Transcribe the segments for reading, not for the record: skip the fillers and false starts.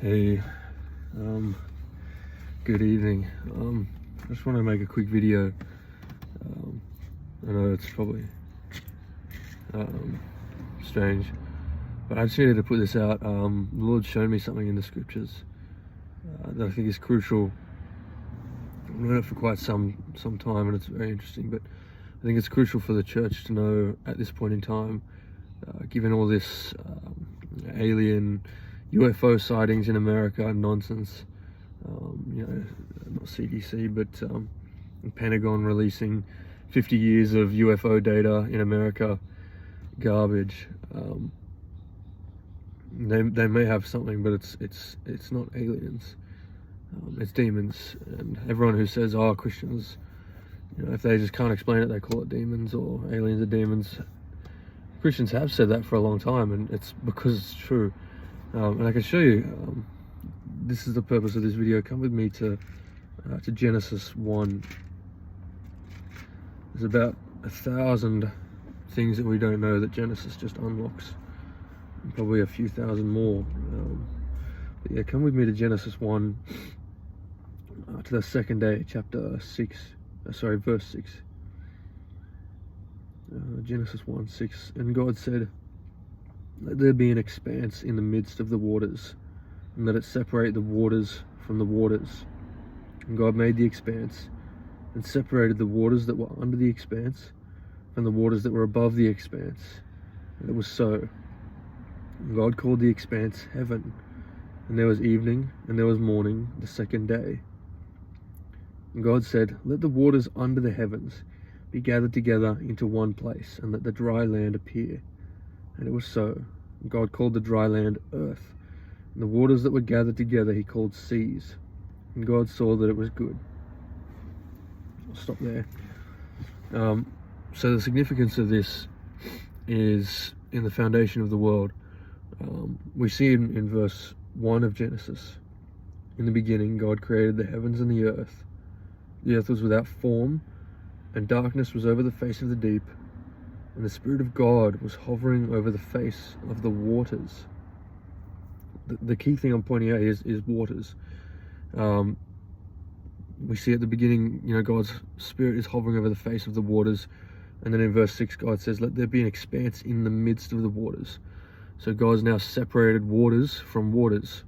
Hey, good evening. I just want to make a quick video. I know it's probably strange, but I just needed to put this out. The Lord showed me something in the scriptures that I think is crucial. I've known it for quite some time, and it's very interesting, but I think it's crucial for the church to know at this point in time, given all this alien UFO sightings in America nonsense, not CDC, but Pentagon releasing 50 years of UFO data in America, garbage. They may have something, but it's not aliens. It's demons, and everyone who says, "Oh, Christians, if they just can't explain it, they call it demons, or aliens are demons." Christians have said that for a long time, and it's because it's true. And I can show you. This is the purpose of this video. Come with me to Genesis 1. There's about 1,000 things that we don't know that Genesis just unlocks, and probably a few thousand more. But yeah, come with me to Genesis 1, to the second day, chapter 6. Verse 6. Genesis 1:6. And God said, "Let there be an expanse in the midst of the waters, and let it separate the waters from the waters." And God made the expanse, and separated the waters that were under the expanse from the waters that were above the expanse. And it was so. And God called the expanse heaven. And there was evening, and there was morning, the second day. And God said, "Let the waters under the heavens be gathered together into one place, and let the dry land appear." And it was so. And God called the dry land earth, and the waters that were gathered together he called seas. And God saw that it was good. I'll stop there. So the significance of this is in the foundation of the world. We see in verse 1 of Genesis, "In the beginning God created the heavens and the earth. The earth was without form, and darkness was over the face of the deep, and the Spirit of God was hovering over the face of the waters." The key thing I'm pointing out is waters. We see at the beginning, God's Spirit is hovering over the face of the waters. And then in verse 6, God says, "Let there be an expanse in the midst of the waters." So God's now separated waters from waters.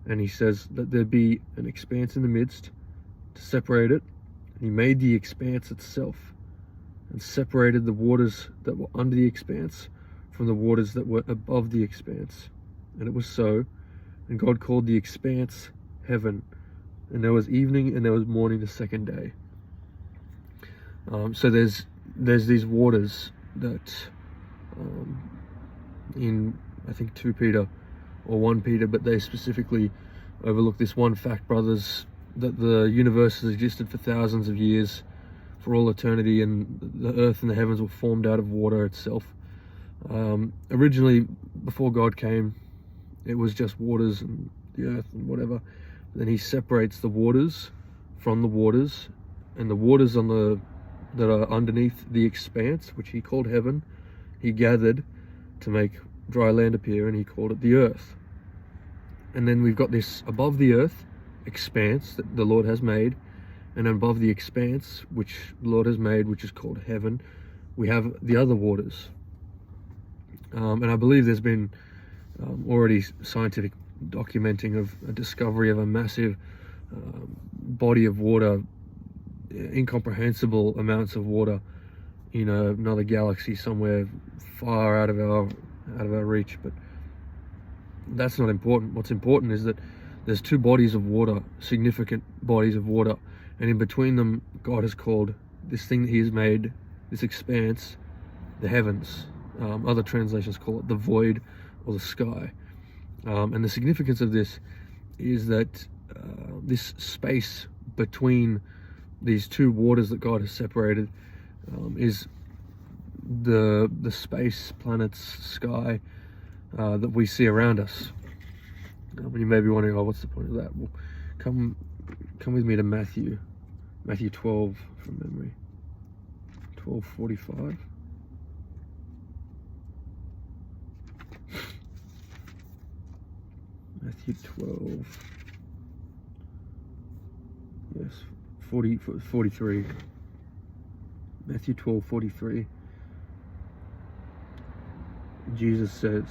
And he says, "Let there be an expanse in the midst," to separate it. And he made the expanse itself, and separated the waters that were under the expanse from the waters that were above the expanse. And it was so. And God called the expanse heaven. And there was evening, and there was morning, the second day. So there's these waters that in, I think, 2 Peter or 1 Peter, but they specifically overlook this one fact, brothers, that the universe has existed for thousands of years, for all eternity, and the earth and the heavens were formed out of water itself. Originally, before God came, it was just waters and the earth and whatever. Then he separates the waters from the waters, and the waters that are underneath the expanse, which he called heaven, he gathered to make dry land appear, and he called it the earth. And then we've got this above the earth expanse that the Lord has made, and above the expanse which the Lord has made, which is called heaven, we have the other waters. And I believe there's been already scientific documenting of a discovery of a massive body of water, incomprehensible amounts of water in another galaxy somewhere far out of our reach. But that's not important. What's important is that there's 2 bodies of water, significant bodies of water, and in between them God has called this thing that he has made, this expanse, the heavens. Other translations call it the void or the sky. And the significance of this is that this space between these 2 waters that God has separated is the space, planets, sky that we see around us. You may be wondering, "Oh, what's the point of that?" Well, come with me to Matthew 12 from memory, 12:45. Matthew 12. Yes, 43. Matthew 12:43. Jesus says,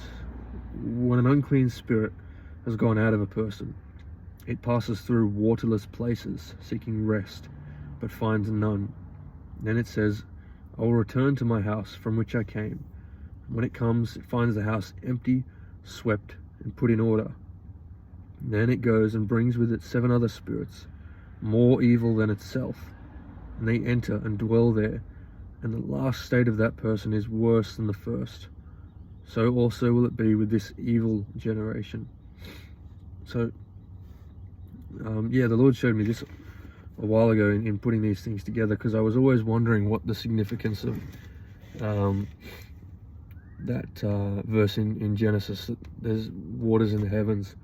when an unclean spirit has gone out of a person, it passes through waterless places, seeking rest, but finds none. Then it says, I will return to my house from which I came. When it comes, it finds the house empty, swept, and put in order. Then it goes and brings with it 7 other spirits, more evil than itself, and they enter and dwell there, and the last state of that person is worse than the first. So also will it be with this evil generation. So, the Lord showed me this a while ago in putting these things together, because I was always wondering what the significance of that verse in Genesis, that there's waters in the heavens,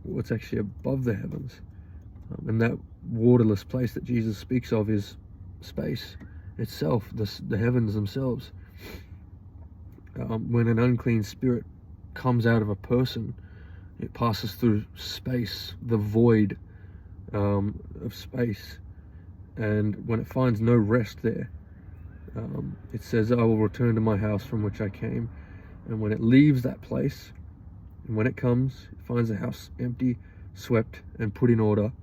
what's actually above the heavens. And that waterless place that Jesus speaks of is space itself, the heavens themselves. When an unclean spirit comes out of a person, it passes through space, the void of space, and when it finds no rest there, it says, I will return to my house from which I came. And when it leaves that place, and when it comes, it finds the house empty, swept, and put in order.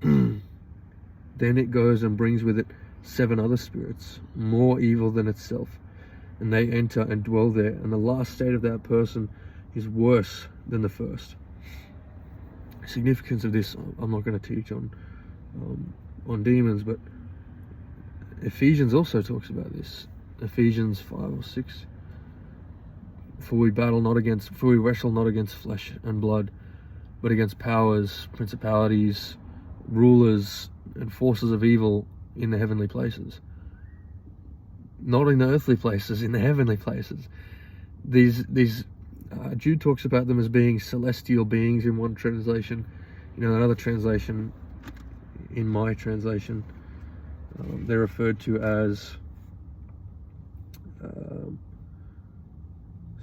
Then it goes and brings with it 7 other spirits, more evil than itself, and they enter and dwell there, and the last state of that person is worse than the first. Significance of this, I'm not going to teach on demons, but Ephesians also talks about this. Ephesians 5 or 6. For we wrestle not against flesh and blood, but against powers, principalities, rulers, and forces of evil in the heavenly places. Not in the earthly places, in the heavenly places. These Jude talks about them as being celestial beings in one translation. Another translation, in my translation, they're referred to as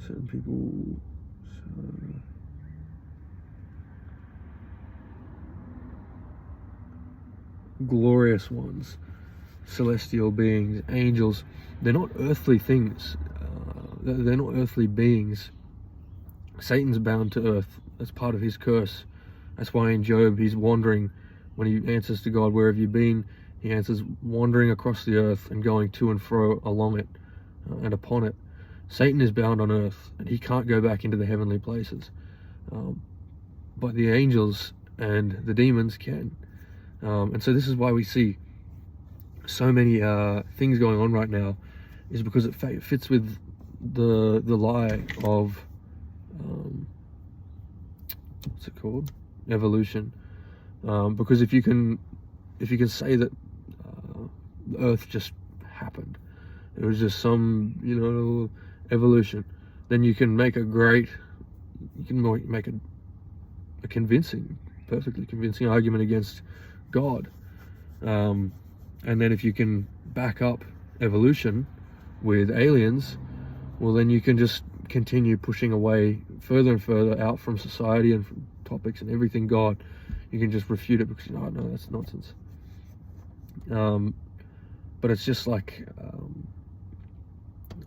certain people. Glorious ones, celestial beings, angels. They're not earthly things. They're not earthly beings. Satan's bound to earth. That's part of his curse. That's why in Job he's wandering. When he answers to God, where have you been? He answers, wandering across the earth and going to and fro along it and upon it. Satan is bound on earth, and he can't go back into the heavenly places. But the angels and the demons can. And so this is why we see so many things going on right now, is because it fits with the lie of what's it called? Evolution. Because if you can say that the earth just happened, it was just some evolution, then you can make a perfectly convincing argument against God. And then if you can back up evolution with aliens, well, then you can just continue pushing away further and further out from society and from topics and everything God. You can just refute it because no, that's nonsense. But it's just like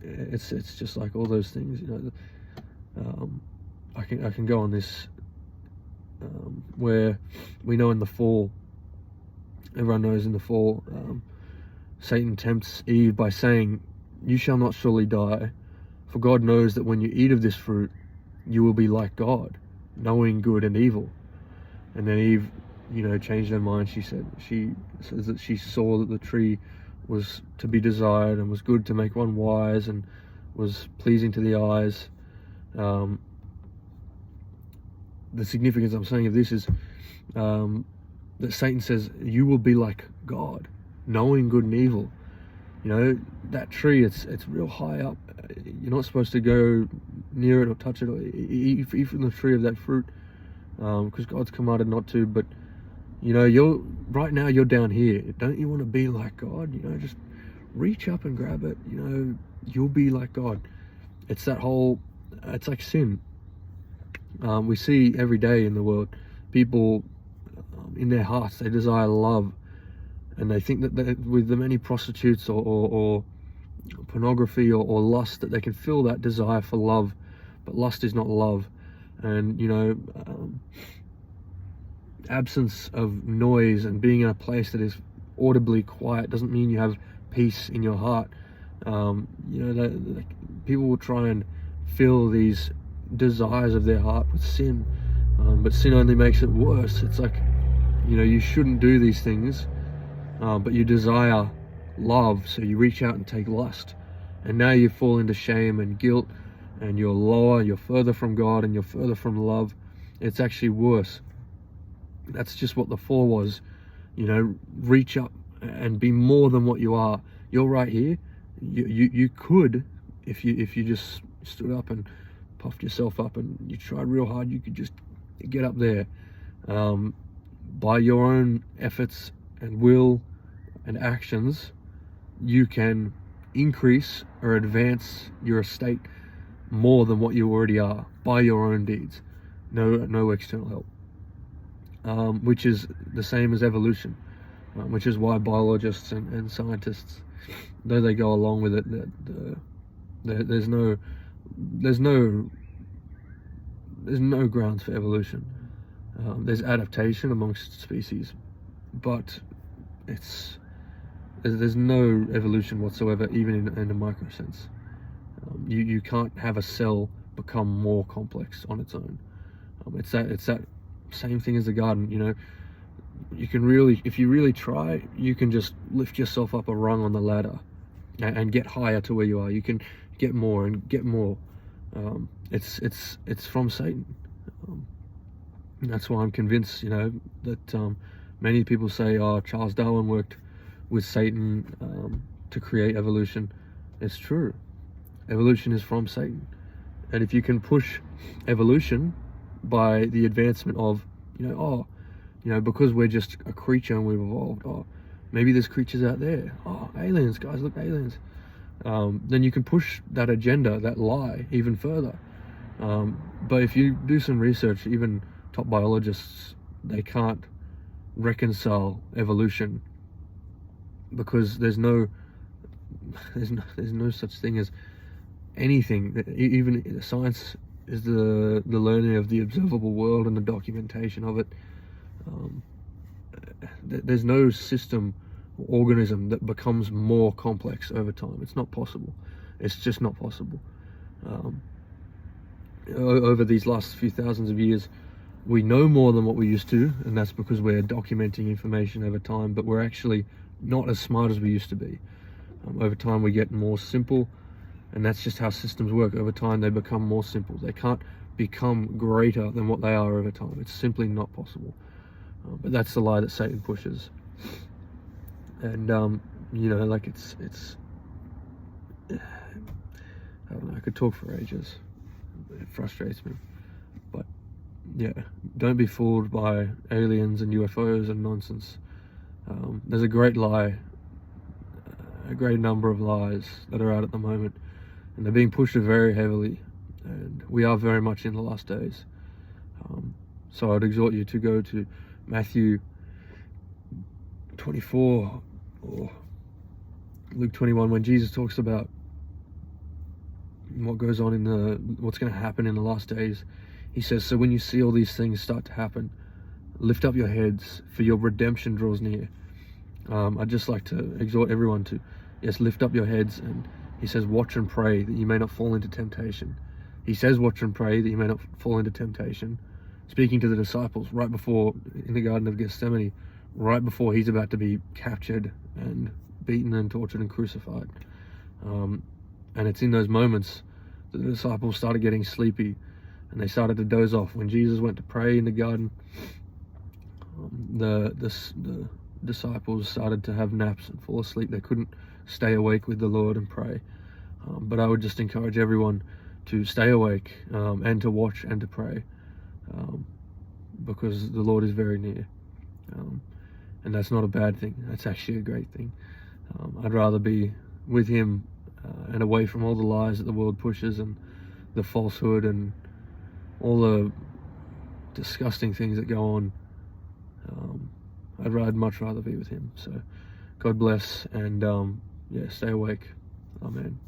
it's just like all those things. I can go on this where we know in the fall, everyone knows in the fall, Satan tempts Eve by saying, you shall not surely die, for God knows that when you eat of this fruit, you will be like God, knowing good and evil. And then Eve, changed her mind. She says that she saw that the tree was to be desired and was good to make one wise and was pleasing to the eyes. The significance I'm saying of this is that Satan says, you will be like God, knowing good and evil. That tree, it's real high up. You're not supposed to go near it or touch it or eat from the tree of that fruit, because God's commanded not to. But you're down here. Don't you want to be like God? Just reach up and grab it. You'll be like God. It's like sin. We see every day in the world people, in their hearts, they desire love, and they think that with the many prostitutes or pornography or lust, that they can fill that desire for love. But lust is not love. And absence of noise and being in a place that is audibly quiet doesn't mean you have peace in your heart. People will try and fill these desires of their heart with sin, but sin only makes it worse. It's like, you shouldn't do these things, but you desire love, so you reach out and take lust, and now you fall into shame and guilt, and you're lower, you're further from God, and you're further from love. It's actually worse. That's just what the fall was. Reach up and be more than what you are. You're right here. You could, if you just stood up and puffed yourself up and you tried real hard, you could just get up there. By your own efforts and will and actions, you can increase or advance your estate more than what you already are by your own deeds. No external help. Which is the same as evolution, which is why biologists and scientists, though they go along with it, there's no grounds for evolution. There's adaptation amongst species, but there's no evolution whatsoever, even in a micro sense. You can't have a cell become more complex on its own. It's that same thing as the garden. You can really, if you really try, you can just lift yourself up a rung on the ladder and get higher to where you are. You can get more and get more. It's from Satan. And that's why I'm convinced, that many people say, Charles Darwin worked with Satan to create evolution. It's true. Evolution is from Satan. And if you can push evolution by the advancement of, because we're just a creature and we've evolved, maybe there's creatures out there. Aliens, guys, look, aliens. Then you can push that agenda, that lie, even further. But if you do some research, even top biologists, they can't reconcile evolution, because there's no such thing as anything. Even science is the learning of the observable world and the documentation of it. There's no system or organism that becomes more complex over time. It's not possible. It's just not possible. Over these last few thousands of years, we know more than what we used to, and that's because we're documenting information over time, but we're actually not as smart as we used to be. Over time we get more simple, and that's just how systems work. Over time they become more simple. They can't become greater than what they are over time. It's simply not possible. But that's the lie that Satan pushes. And it's I don't know, I could talk for ages. It frustrates me. But yeah, don't be fooled by aliens and UFOs and nonsense. There's a great lie, a great number of lies that are out at the moment, and they're being pushed very heavily, and we are very much in the last days. So I'd exhort you to go to Matthew 24 or Luke 21, when Jesus talks about what goes on what's going to happen in the last days. He says, so when you see all these things start to happen, lift up your heads, for your redemption draws near. I'd just like to exhort everyone to, lift up your heads. And he says, watch and pray that you may not fall into temptation. He says, watch and pray that you may not fall into temptation, speaking to the disciples right before, in the Garden of Gethsemane, right before he's about to be captured and beaten and tortured and crucified. And it's in those moments that the disciples started getting sleepy, and they started to doze off. When Jesus went to pray in the garden, the disciples started to have naps and fall asleep. They couldn't stay awake with the Lord and pray. But I would just encourage everyone to stay awake and to watch and to pray, because the Lord is very near. And that's not a bad thing. That's actually a great thing. I'd rather be with him and away from all the lies that the world pushes and the falsehood and all the disgusting things that go on. I'd much rather be with him. So God bless, and yeah, stay awake. Amen.